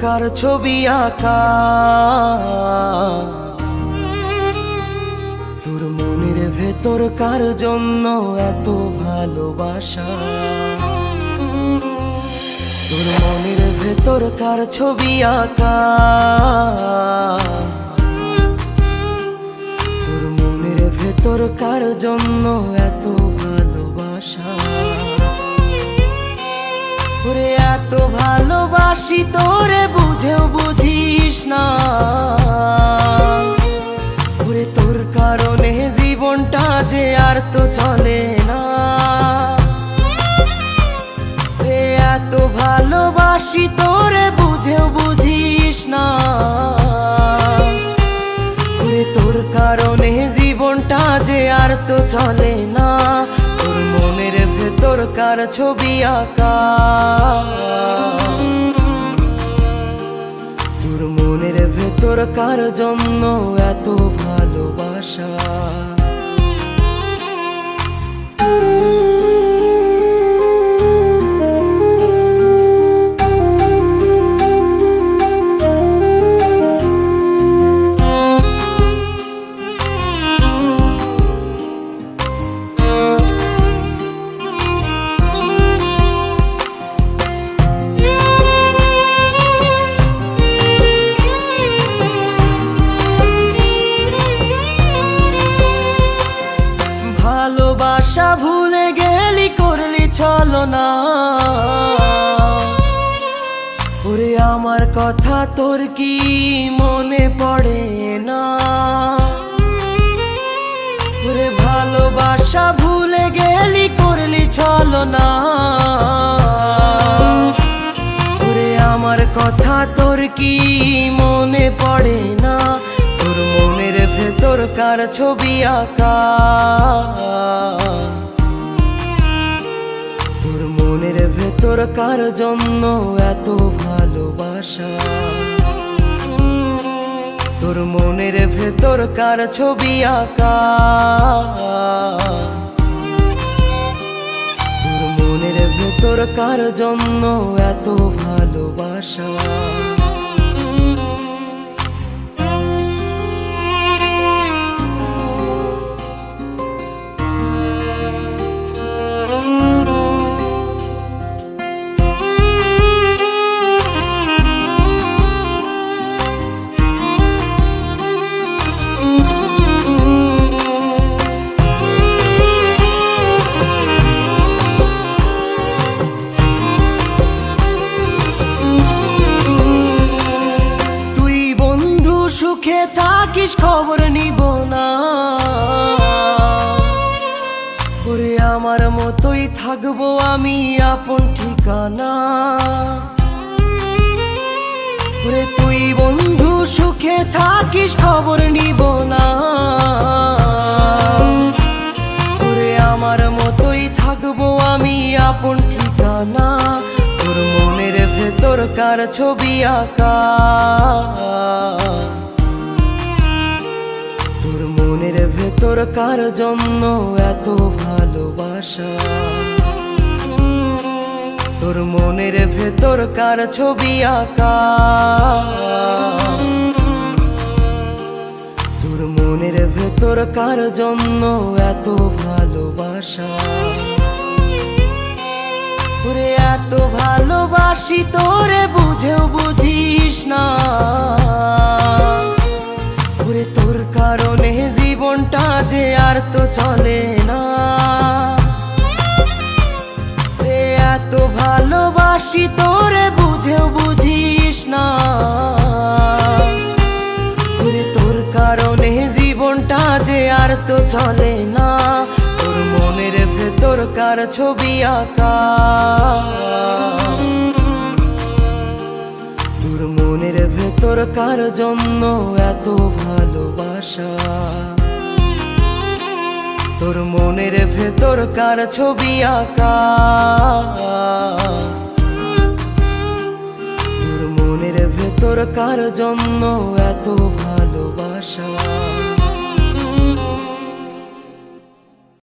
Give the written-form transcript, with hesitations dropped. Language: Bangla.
কার ছবি আঁকা, তোর মনের ভেতর কার জন্য এত ভালোবাসা, তোর মনের ভেতর কার ছবি আঁকা, তোর মনের ভেতর কার জন্য এত ভালোবাসা। তোরে এত ভালোবাসি তোরে বুঝেও বুঝিস না, ওরে তোর কারণে জীবনটা যে আর তো চলে না। রে এত ভালোবাসি তোরে বুঝেও বুঝিস না, ওরে তোর কারণে জীবনটা যে আর তো চলে না। তোর মনের ভেতর কার ছবি আঁকা, তোর মনের ভেতর কার জন্য এত ভালোবাসা। ভালোবাসা ভুলে গেলি করলি ছলনা, ওরে আমার কথা তোর কি মনে পড়ে না। ওরে ভালোবাসা ভুলে গেলি করলি ছলনা, ওরে আমার কথা তোর কি মনে পড়ে না। তোর মনের ভেতর কার ছবি আঁকা, তোর মনের ভেতর কার জন্য এত ভালোবাসা, তোর মনের ভেতর কার ছবি আঁকা, তোর মনের ভেতর কার জন্য এত ভালোবাসা। সুখে থাকিস খবর নিব না, ওরে আমার মতোই থাকবো আমি আপন ঠিকানা। ওরে তুই বন্ধু সুখে থাকিস খবর নিব না, ওরে আমার মতোই থাকবো আমি আপন ঠিকানা। তোর মনের ভেতর কার ছবি আঁকা, তোর মনের ভেতর কার জন্য এত ভালোবাসা, তোর মনের ভেতর কার ছবি আঁকা, তোর মনের ভেতর কার জন্য এত ভালোবাসা। তোরে এত ভালোবাসি তোরে বুঝেও বুঝিস না, ওরে তোর কারণে জীবনটা যে আর তো চলে না। রে এত ভালোবাসি তোরে বুঝেও বুঝিস না, ওরে তোর কারণে জীবনটা যে আর তো চলে না। তোর মনের ভেতর কার ছবি আঁকা, তোর মনের ভেতর কার জন্য এত ভালোবাসা, তোর মনের ভেতর কার ছবি আঁকা, তোর মনের ভেতর কার জন্য এত ভালোবাসা।